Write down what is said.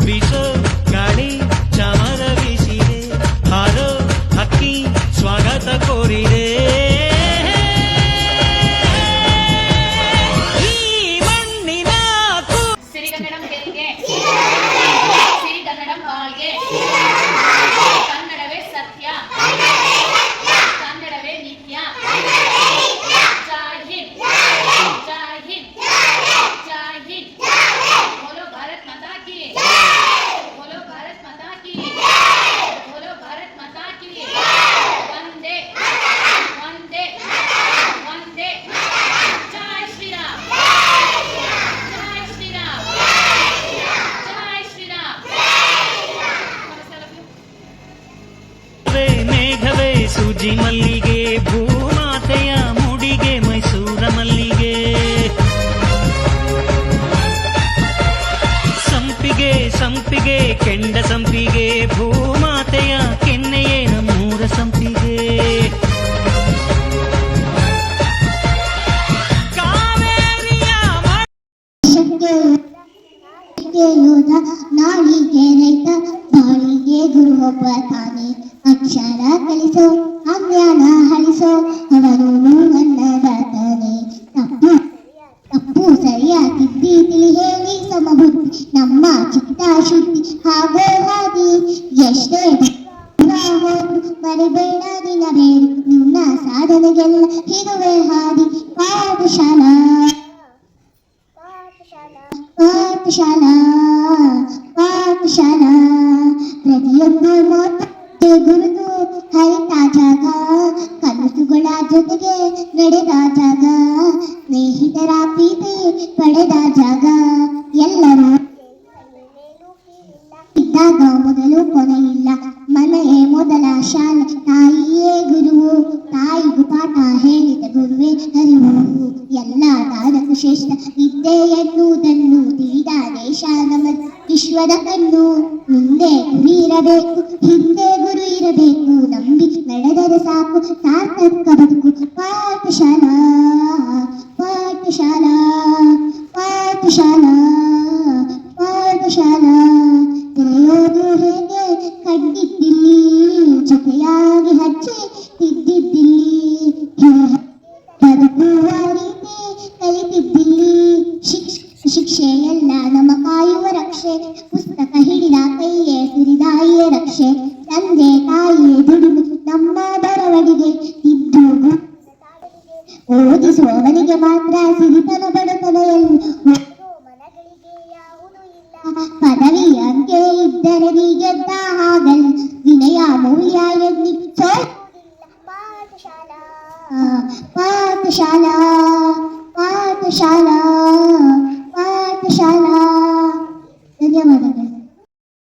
ಬೀಸೋ ಗಾಳಿ ಚಾಮರ ಬೀಸಿದೆ, ಹಾರೋ ಹಕ್ಕಿ ಸ್ವಾಗತ ಕೋರಿದೆ. ಸಿರಿಗನ್ನಡಂ ಗೆಲ್ಗೆ, ಸಿರಿಗನ್ನಡಂ ಬಾಳ್ಗೆ, ಕನ್ನಡವೇ ಸತ್ಯ, ಕನ್ನಡವೇ ನಿತ್ಯ. ಜೈ ಹಿಂದ್, ಜೈ ಹಿಂದ್, ಜೈ ಹಿಂದ್. बोलो भारत माता की, बोलो भारत माता की, बोलो भारत माता की. वंदे वंदे वंदे. जय श्री राम, जय श्री राम, जय श्री राम. ಮೇಘವೇ ಸೂಜಿ ಮಲ್ಲಿಗೆ, ಭೂಮಾತೆಯ ಮುಡಿಗೆ ಮೈಸೂರ ಮಲ್ಲಿಗೆ. ಸಂಪಿಗೆ ಸಂಪಿಗೆ ಕೆಂಡ ಸಂಪಿಗೆ, ಭೂಮಾತೆಯ ಕೆನ್ನೆಯೇ ನಮ್ಮೂರ ಸಂಪಿಗೆ. ಯೋಧ ನಾಳಿಗೆ ರೈತ, ಬಾಳಿಗೆ ಗುರು ಒಬ್ಬ ತಾನೆ. ಅಕ್ಷರ ಕಲಿಸೋ ಅಜ್ಞಾನ ಹಳಿಸೋ, ಅವನು ನನ್ನ ದಾತನೆ. ತಪ್ಪು ತಪ್ಪು ಸರಿಯಾಗಿದ್ದಿ ತಿಳಿ ಹೇಳಿ ಸಮಬುದ್ಧಿ, ನಮ್ಮ ಚಿತ್ತ ಶುದ್ಧಿ ಹಾಗೋ ಹಾದಿ. ಎಷ್ಟೇ ಮರಿಬೇಡ ದಿನ ಬೇರು, ನಿನ್ನ ಸಾಧನೆಗೆಲ್ಲ ಇರುವೆ ಹಾದಿ. ಪಾಠಶಾಲಾ ಪಾಠಶಾಲಾ ಪಾಠಶಾಲಾ, ಪ್ರತಿಯೊಂದು ಮಾತು ಗುರುತು ಹರಿತ ಜಾಗ, ಕನಸುಗಳ ಜೊತೆಗೆ ನಡೆದ ಜಾಗ, ಸ್ನೇಹಿತರ ಪ್ರೀತಿ ಪಡೆದ ಜಾಗ. ಎಲ್ಲರೂ ಇದ್ದಾಗ ಮೊದಲು ಕೊನೆಯಿಲ್ಲ, ಮನೆಯೇ ಮೊದಲ ಶಾಲೆ, ತಾಯಿಯೇ ಗುರುವು, ತಾಯಿಗೂ ಪಾಠ ಹೇಳಿದ ಗುರುವೇ ಅರಿವು. ಎಲ್ಲ ದಾನಕ್ಕೂ ಶ್ರೇಷ್ಠ ವಿದ್ಯೆ ಎನ್ನುವುದನ್ನು ತಿಳಿದ ದೇಶ ನಮ್ಮದು, ವಿಶ್ವದ ಕಣ್ಣು. ಮುಂದೆ ಗುರಿ ಇರಬೇಕು, ಹಿಂದೆ ಗುರು ಇರಬೇಕು, ನಂಬಿ ನಡೆದರೆ ಸಾಕು ಸಾರ್ಥಕ ಬದುಕು. ಪಾಠಶಾಲಾ ಪಾಠಶಾಲಾ ಪಾಠಶಾಲಾ ಪಾಠಶಾಲಾ. ತೆರೆಯೋದು ಹೇಗೆ ಕಂಡಿದ್ದಿಲ್ಲಿ, ಜೊತೆಯಾಗಿ ಹಚ್ಚಿ ತಿದ್ದಿದ್ದಿಲ್ಲಿ, ಬದುಕುವ ರೀತಿ ಕಲಿತಿದ್ದಿಲ್ಲಿ. ಶಿಕ್ಷೆಯಲ್ಲ ನಮ್ಮ ಕಾಯುವ ರಕ್ಷೆ, ಪುಸ್ತಕ ಹಿಡಿದ ಕೈಯೇ ಸಿರಿದಾಯಿಯ ರಕ್ಷೆ. ತಂದೆ ತಾಯಿಯೇ ದುಡಿದು ನಮ್ಮ ಬರವಣಿಗೆ, ಇದ್ದು ಓದಿಸುವವನಿಗೆ ಮಾತ್ರ ಸಿರಿತನ ಬಡತನ ಎಲ್ಲ. ಪದವಿ ಅಂಕೆ ಇದ್ದರೆ ನೀ ಗೆದ್ದ ಹಾಗಲ್ಲ, ವಿನಯ ಮೌಲ್ಯ ಎನ್ನಿ ಪಾಠಶಾಲಾ ಪಾಠಶಾಲಾ ಪಾಠಶಾಲಾ.